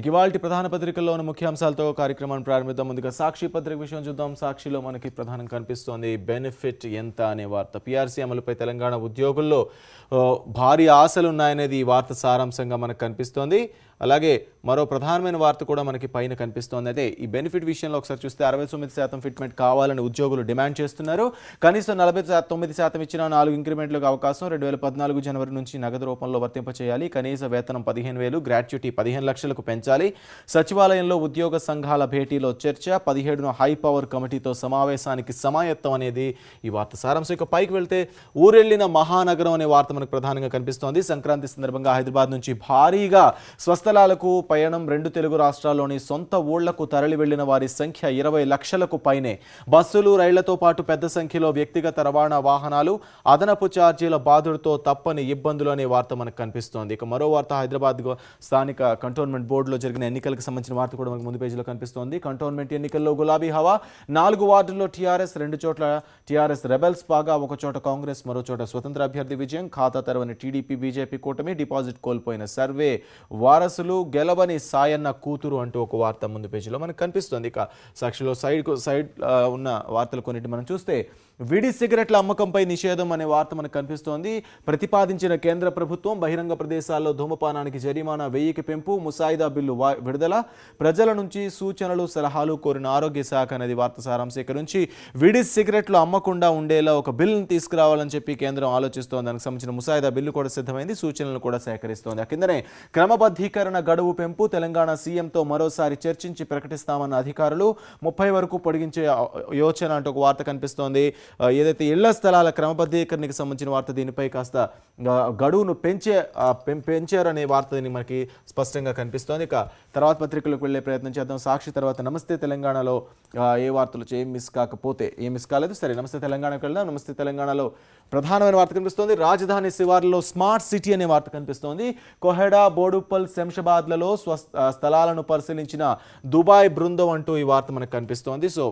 ఇవాల్టి ప్రధాన పత్రికల్లోని ముఖ్యాంశాలతో కార్యక్రమాన్ని ప్రారంభిద్దాం. ముందుగా సాక్షి పత్రిక విషయం చూద్దాం. సాక్షిలో మనకి ప్రధానం కనిపిస్తోంది బెనిఫిట్ ఎంత అనే వార్త. పీఆర్సీ అమలుపై తెలంగాణ ఉద్యోగుల్లో భారీ ఆశలు ఉన్నాయనేది ఈ వార్త సారాంశంగా మనకు కనిపిస్తోంది. అలాగే మరో ప్రధానమైన వార్త కూడా మనకి పైన కనిపిస్తోంది. అదే ఈ బెనిఫిట్ విషయంలో ఒకసారి చూస్తే 69% ఫిట్మెంట్ కావాలని ఉద్యోగులు డిమాండ్ చేస్తున్నారు. కనీసం 49% ఇచ్చిన 4 ఇంక్రిమెంట్లకు అవకాశం. 2014 జనవరి నుంచి నగదు రూపంలో వర్తింపచేయాలి. కనీస వేతనం 15,000, గ్రాట్యుటీ 15 లక్షలకు పెంచాలి. సచివాలయంలో ఉద్యోగ సంఘాల భేటీలో చర్చ. 17న హై పవర్ కమిటీతో సమావేశానికి సమాయత్తం అనేది ఈ వార్త సారాంశం. ఇక పైకి వెళ్తే ఊరెళ్లిన మహానగరం అనే వార్త మనకు ప్రధానంగా కనిపిస్తోంది. సంక్రాంతి సందర్భంగా హైదరాబాద్ నుంచి భారీగా స్వస్థలాలకు పయనం. 2 తెలుగు రాష్ట్రాల్లోని సొంత ఊళ్లకు తరలి వెళ్లిన వారి సంఖ్య 20 లక్షలకు పైనే. బస్సులు, రైళ్లతో పాటు పెద్ద సంఖ్యలో వ్యక్తిగత రవాణా వాహనాలు, అదనపు ఛార్జీల బాధుడితో తప్పని ఇబ్బందులు అనే వార్త మనకు కనిపిస్తోంది. ఇక మరో వార్త హైదరాబాద్ స్థానిక కంటోన్మెంట్ బోర్డులో జరిగిన ఎన్నికలకు సంబంధించిన వార్త కూడా మనకు ముందు పేజీలో కనిపిస్తోంది. కంటోన్మెంట్ ఎన్నికల్లో గులాబీ హవా. 4 వార్డుల్లో టీఆర్ఎస్, 2 చోట్ల టీఆర్ఎస్ రెబెల్స్ పాగా, ఒక చోట కాంగ్రెస్, మరో చోట స్వతంత్ర అభ్యర్థి విజయం. ఖాతా తెరవని టీడీపీ, బీజేపీ కూటమి. డిపాజిట్ కోల్పోయిన సర్వే వారసులు, గెలవని సాయన్న కూతురు అంటూ ఒక వార్త ముందు పేజీలో మనకు కనిపిస్తుంది. ఇక సాక్షిలో సైడ్ ఉన్న వార్తలు కొన్నిటి మనం చూస్తే విడి సిగరెట్ల అమ్మకంపై నిషేధం అనే వార్త మనకు కనిపిస్తోంది. ప్రతిపాదించిన కేంద్ర ప్రభుత్వం బహిరంగ ప్రదేశాల్లో ధూమపానానికి జరిమానా 1000కి పెంపు, ముసాయిదా బిల్లు విడుదల. ప్రజల నుంచి సూచనలు, సలహాలు కోరిన ఆరోగ్య శాఖ అనేది వార్త సారాంశం. ఇక్కడ నుంచి విడి సిగరెట్లు అమ్మకుండా ఉండేలా ఒక బిల్లును తీసుకురావాలని చెప్పి కేంద్రం ఆలోచిస్తోంది. దానికి సంబంధించిన ముసాయిదా బిల్లు కూడా సిద్ధమైంది. సూచనలు కూడా సేకరిస్తోంది. ఆ కిందనే క్రమబద్ధీకరణ గడువు పెంపు. తెలంగాణ సీఎంతో మరోసారి చర్చించి ప్రకటిస్తామన్న అధికారులు. 30 వరకు పొడిగించే యోచన అంటూ ఒక వార్త కనిపిస్తోంది. ఏదైతే ఇళ్ల స్థలాల క్రమబద్ధీకరణకి సంబంధించిన వార్త, దీనిపై కాస్త గడువును పెంచారనే వార్త మనకి స్పష్టంగా కనిపిస్తోంది. ఇక తర్వాత పత్రికలకు వెళ్ళే ప్రయత్నం చేద్దాం. సాక్షి తర్వాత నమస్తే తెలంగాణలో ఏ వార్తలు ఏం మిస్ కాలేదు. సరే, నమస్తే తెలంగాణకు వెళ్దాం. నమస్తే తెలంగాణలో ప్రధానమైన వార్త కనిపిస్తోంది. రాజధాని శివార్లలో స్మార్ట్ సిటీ అనే వార్త కనిపిస్తోంది. కోహెడా, బోడుప్పల్, శంషాబాద్లలో స్థలాలను పరిశీలించిన దుబాయ్ బృందం అంటూ ఈ వార్త మనకు కనిపిస్తోంది. సో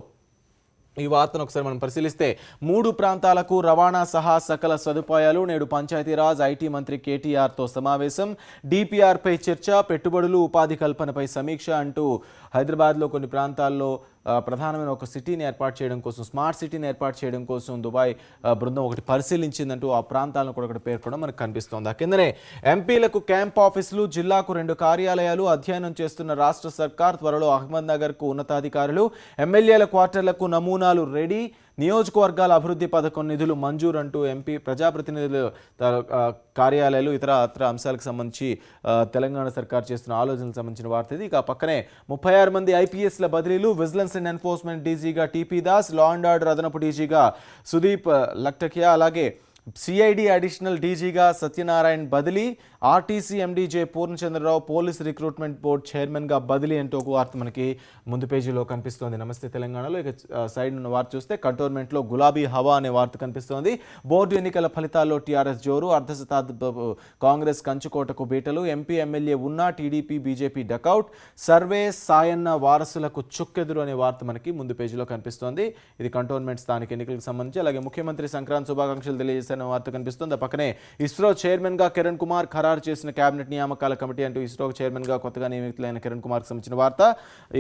ఈ వార్తను ఒకసారి మనం పరిశీలిస్తే 3 ప్రాంతాలకు రవాణా సహా సకల సదుపాయాలు. నేడు పంచాయతీరాజ్, ఐటీ మంత్రి కేటీఆర్తో సమావేశం. డిపిఆర్పై చర్చ, పెట్టుబడులు, ఉపాధి కల్పనపై సమీక్ష అంటూ హైదరాబాద్లో కొన్ని ప్రాంతాల్లో ప్రధానమైన ఒక సిటీని ఏర్పాటు చేయడం కోసం, స్మార్ట్ సిటీని ఏర్పాటు చేయడం కోసం దుబాయ్ బృందం ఒకటి పరిశీలించిందంటూ ఆ ప్రాంతాలను కూడా ఒకటి పేర్కొనడం మనకు కనిపిస్తోంది. ఆ కిందనే ఎంపీలకు క్యాంప్ ఆఫీసులు, జిల్లాకు 2 కార్యాలయాలు అధ్యయనం చేస్తున్న రాష్ట్ర సర్కార్. త్వరలో అహ్మద్ నగర్కు ఉన్నతాధికారులు. ఎమ్మెల్యేల క్వార్టర్లకు నమూనాలు రెడీ. నియోజకవర్గాల అభివృద్ధి పథకం నిధులు మంజూరు అంటూ ఎంపీ, ప్రజాప్రతినిధుల కార్యాలయాలు, ఇతర అంశాలకు సంబంధించి తెలంగాణ సర్కార్ చేస్తున్న ఆలోచనలకు సంబంధించిన వార్త ఇది. ఇక పక్కనే 36 మంది ఐపీఎస్ల బదిలీలు. విజిలెన్స్ అండ్ ఎన్ఫోర్స్మెంట్ డీజీగా TP Das, law and order అదనపు డీజీగా సుదీప్ లక్టకియా, అలాగే సిఐడి అడిషనల్ డీజీగా సత్యనారాయణ బదిలీ. RTC MD J Purnachandra Rao police recruitment board చైర్మన్గా బదిలీ అంటూ ఒక వార్త మనకి ముందు పేజీలో కనిపిస్తోంది నమస్తే తెలంగాణలో. ఇక సైడ్ ఉన్న వార్త చూస్తే కంటోన్మెంట్లో గులాబీ హవా అనే వార్త కనిపిస్తోంది. బోర్డు ఎన్నికల ఫలితాల్లో టీఆర్ఎస్ జోరు. అర్ధశతాబ్దపు కాంగ్రెస్ కంచుకోటకు బీటలు. ఎంపీ, ఎమ్మెల్యే ఉన్నా టీడీపీ, బీజేపీ డకౌట్. సర్వే సాయన్న వారసులకు చుక్కెదురు అనే వార్త మనకి ముందు పేజీలో కనిపిస్తోంది. ఇది కంటోన్మెంట్ స్థానిక ఎన్నికలకు సంబంధించి. అలాగే ముఖ్యమంత్రి సంక్రాంతి శుభాకాంక్షలు తెలియజేసిన వార్త కనిపిస్తుంది. పక్కనే ఇస్రో చైర్మన్ గా కిరణ్ కుమార్ ఖరారు చేసిన కేబినెట్ నియామకాల కమిటీ అంటూ ఇస్రో చైర్మన్ గా కొత్తగా నియమితులైన కిరణ్ కుమార్కి సంబంధించిన వార్త.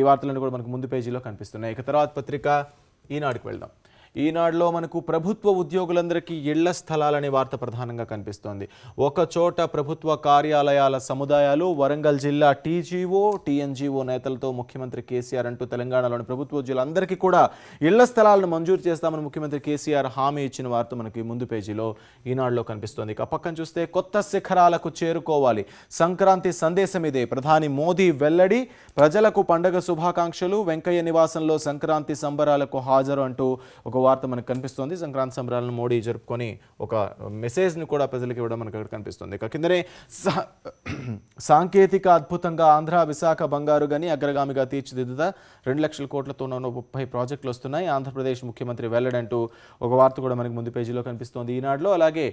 ఈ వార్తలన్నీ కూడా మనకు ముందు పేజీలో కనిపిస్తున్నాయి. ఇక తర్వాత పత్రిక ఈనాడుకు వెళ్దాం. ఈనాడులో మనకు ప్రభుత్వ ఉద్యోగులందరికీ ఇళ్ల స్థలాలనే వార్త ప్రధానంగా కనిపిస్తోంది. ఒక చోట ప్రభుత్వ కార్యాలయాల సముదాయాలు. వరంగల్ జిల్లా టీజీఓ, టీఎన్జీఓ నేతలతో ముఖ్యమంత్రి కేసీఆర్ అంటూ తెలంగాణలోని ప్రభుత్వ ఉద్యోగులందరికీ కూడా ఇళ్ల స్థలాలను మంజూరు చేస్తామని ముఖ్యమంత్రి కేసీఆర్ హామీ ఇచ్చిన వార్త మనకి ముందు పేజీలో ఈనాడులో కనిపిస్తోంది. ఇక పక్కన చూస్తే కొత్త శిఖరాలకు చేరుకోవాలి, సంక్రాంతి సందేశం ఇదే. ప్రధాని మోదీ వెల్లడి. ప్రజలకు పండగ శుభాకాంక్షలు. వెంకయ్య నివాసంలో సంక్రాంతి సంబరాలకు హాజరు అంటూ ఒక వార్త మనకు కనిపిస్తుంది. సంక్రాంతి సంబరాలను మోడీ జరుపుకొని ఒక మెసేజ్ని కూడా ప్రజలకు ఇవ్వడం మనకు అక్కడ కనిపిస్తుంది. ఇక కిందనే సాంకేతిక అద్భుతంగా ఆంధ్ర, విశాఖ బంగారు గని అగ్రగామిగా తీర్చిదిద్దుతా. 2 లక్షల కోట్లతో 30 ప్రాజెక్టులు వస్తున్నాయి. ఆంధ్రప్రదేశ్ ముఖ్యమంత్రి వెల్లడంటూ ఒక వార్త కూడా మనకి ముందు పేజీలో కనిపిస్తోంది ఈనాడులో. అలాగే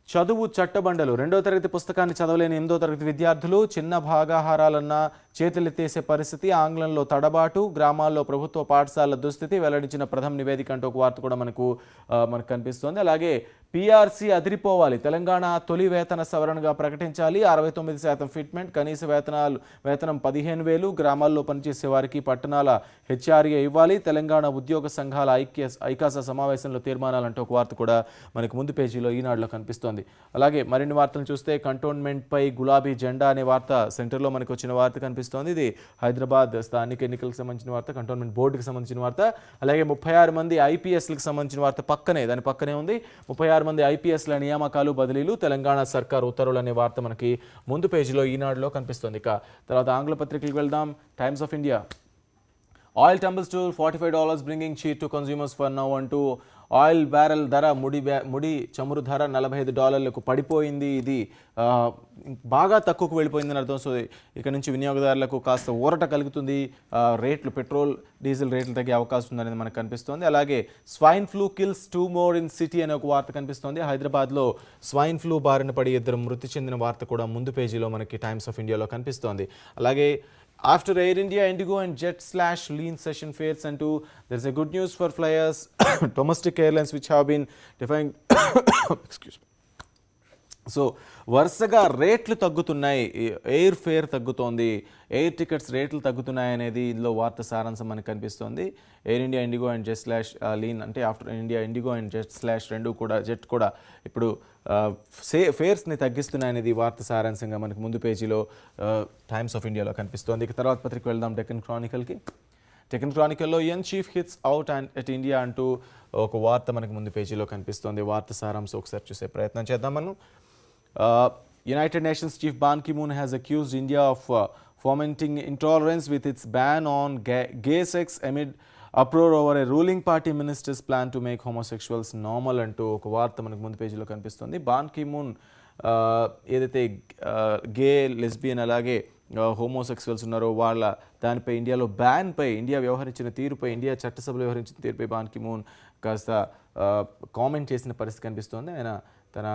చదువు చట్టబండలు. 2వ తరగతి పుస్తకాన్ని చదవలేని 8వ తరగతి విద్యార్థులు. చిన్న భాగాహారాలన్నా చేతులెత్తేసే పరిస్థితి, ఆంగ్లంలో తడబాటు, గ్రామాల్లో ప్రభుత్వ పాఠశాలల దుస్థితి వెల్లడించిన ప్రథమ నివేదిక అంటూ ఒక వార్త కూడా మనకు కనిపిస్తోంది. అలాగే పీఆర్సీ అదిరిపోవాలి, తెలంగాణ తొలి వేతన సవరణగా ప్రకటించాలి, 69% ఫిట్మెంట్, కనీస వేతనం 15,000, గ్రామాల్లో పనిచేసే వారికి పట్టణాల హెచ్ఆర్ఏ ఇవ్వాలి, తెలంగాణ ఉద్యోగ సంఘాల ఐకాస సమావేశంలో తీర్మానాలంటూ ఒక వార్త కూడా మనకు ముందు పేజీలో ఈనాడులో కనిపిస్తోంది. అలాగే మరిన్ని వార్తలు చూస్తే కంటోన్మెంట్పై గులాబీ జెండా అనే వార్త సెంటర్లో మనకు వచ్చిన వార్త కనిపిస్తోంది. ఇది హైదరాబాద్ స్థానిక ఎన్నికలకు సంబంధించిన వార్త, కంటోన్మెంట్ బోర్డుకి సంబంధించిన వార్త. అలాగే 36 మంది ఐపీఎస్లకు సంబంధించిన వార్త దాని పక్కనే ఉంది. 36 మంది ఐపీఎస్ల నియామకాలు బదిలీలు, తెలంగాణ సర్కార్ ఉత్తర్వులు అనే వార్త మనకి ముందు పేజీలో ఈనాడులో కనిపిస్తుంది. ఇక తర్వాత ఆంగ్ల పత్రికలకు వెళ్దాం. Times of India, oil tumbles to $45, bringing cheat to consumers for now అంటూ ఆయిల్ బ్యారెల్ ధర ముడి చమురు ధర $45 పడిపోయింది. ఇది బాగా తక్కువకు వెళ్ళిపోయిందని అర్థం. సో ఇక నుంచి వినియోగదారులకు కాస్త ఊరట కలుగుతుంది. రేట్లు, పెట్రోల్ డీజిల్ రేట్లు తగ్గే అవకాశం ఉందనేది మనకు కనిపిస్తోంది. అలాగే swine flu kills 2 more in city అనే ఒక వార్త కనిపిస్తోంది. హైదరాబాద్లో స్వైన్ ఫ్లూ బారిన పడి 2 మృతి చెందిన వార్త కూడా ముందు పేజీలో మనకి టైమ్స్ ఆఫ్ ఇండియాలో కనిపిస్తోంది. అలాగే after Air India, Indigo and Jet/lean session fails and there's a good news for flyers. Domestic airlines which have been defying excuse me. So వరుసగా రేట్లు తగ్గుతున్నాయి, ఎయిర్ ఫేర్ తగ్గుతోంది, ఎయిర్ టికెట్స్ రేట్లు తగ్గుతున్నాయి అనేది ఇందులో వార్త సారాంశం మనకు కనిపిస్తోంది. ఎయిర్ ఇండియా, ఇండిగో అండ్ జెట్/లీన్ అంటే ఆఫ్టర్ ఇండియా, ఇండిగో అండ్ జెట్/రెండు కూడా జెట్ కూడా ఇప్పుడు ఫేర్స్ని తగ్గిస్తున్నాయనేది వార్త సారాంశంగా మనకు ముందు పేజీలో టైమ్స్ ఆఫ్ ఇండియాలో కనిపిస్తోంది. ఇక తర్వాత పత్రిక వెళ్దాం డెక్కన్ క్రానికల్కి. డెక్కన్ క్రానికల్లో young chief hits out and at India అంటూ ఒక వార్త మనకు ముందు పేజీలో కనిపిస్తోంది. వార్త సారాంశం ఒకసారి చూసే ప్రయత్నం చేద్దాం మనం. United Nations Chief Ban Ki-moon has accused India of fomenting intolerance with its ban on gay sex amid uproar over a ruling party minister's plan to make homosexuals normal అంటూ ఒక వార్త మనకు ముందు పేజీలో కనిపిస్తుంది. బాన్ కి-మూన్ ఏదైతే గే, లెస్బియన్ అలాగే హోమోసెక్సువల్స్ ఉన్నారో వాళ్ళ దానిపై ఇండియాలో బ్యాన్పై ఇండియా వ్యవహరించిన తీరుపై, ఇండియా చట్టసభలో వ్యవహరించిన తీరుపై బాన్ కి-మూన్ కాస్త కామెంట్ చేసిన పరిస్థితి కనిపిస్తోంది. ఆయన తన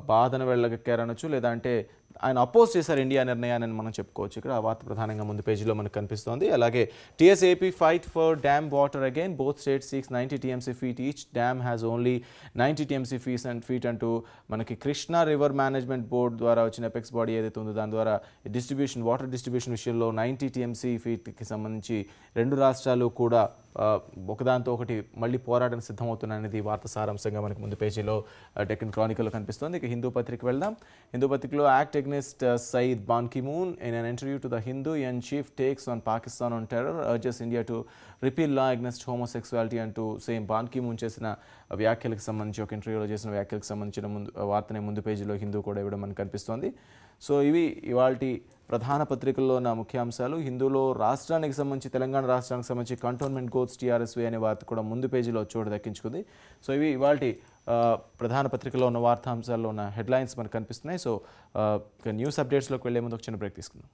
బాధను వెళ్ళగక్కారనొచ్చు, లేదంటే ఆయన అపోజ్ చేశారు ఇండియా నిర్ణయాన్ని మనం చెప్పుకోవచ్చు. ఇక్కడ ఆ వార్త ప్రధానంగా ముందు పేజీలో మనకు కనిపిస్తోంది. అలాగే TS AP fight for dam water again, both states seeks 90 TMC feet each, dam has only 90 TMC feet అంటూ మనకి కృష్ణా రివర్ మేనేజ్మెంట్ బోర్డు ద్వారా వచ్చిన ఎపెక్స్ బాడీ ఏదైతే ఉందో దాని ద్వారా వాటర్ డిస్ట్రిబ్యూషన్ విషయంలో 90 TMC feetకి సంబంధించి రెండు రాష్ట్రాలు కూడా ఒకదాంతో ఒకటి మళ్ళీ పోరాటానికి సిద్ధమవుతున్నాయనేది వార్త సారాంశంగా మనకు ముందు పేజీలో డెక్కన్ క్రానికల్లో కనిపిస్తోంది. ఇక హిందూ పత్రిక వెళ్దాం. హిందూ పత్రికలో act against Saeed Ban Ki-moon in an interview to the Hindu, young chief takes on Pakistan on terror, urges India to repeal law against homosexuality అంటూ సేమ్ బాన్ కి-మూన్ చేసిన వ్యాఖ్యలకు సంబంధించి ఒక ఇంటర్వ్యూలో చేసిన వ్యాఖ్యలకు సంబంధించిన వార్తనే ముందు పేజీలో హిందూ కూడా ఇవ్వడం మనకు కనిపిస్తోంది. సో ఇవి ఇవాల్టి ప్రధాన పత్రికల్లో ఉన్న ముఖ్యాంశాలు. హిందూలో రాష్ట్రానికి సంబంధించి, తెలంగాణ రాష్ట్రానికి సంబంధించి కంటోన్మెంట్ గోల్స్ టీఆర్ఎస్వి అనే వార్త కూడా ముందు పేజీలో చోటు దక్కించుకుంది. సో ఇవి ఇవాల్టి ప్రధాన పత్రికలో ఉన్న వార్తాంశాల్లో ఉన్న హెడ్లైన్స్ మనకు కనిపిస్తున్నాయి. సో న్యూస్ అప్డేట్స్లోకి వెళ్ళే ముందు ఒక చిన్న బ్రేక్ తీసుకుందాం.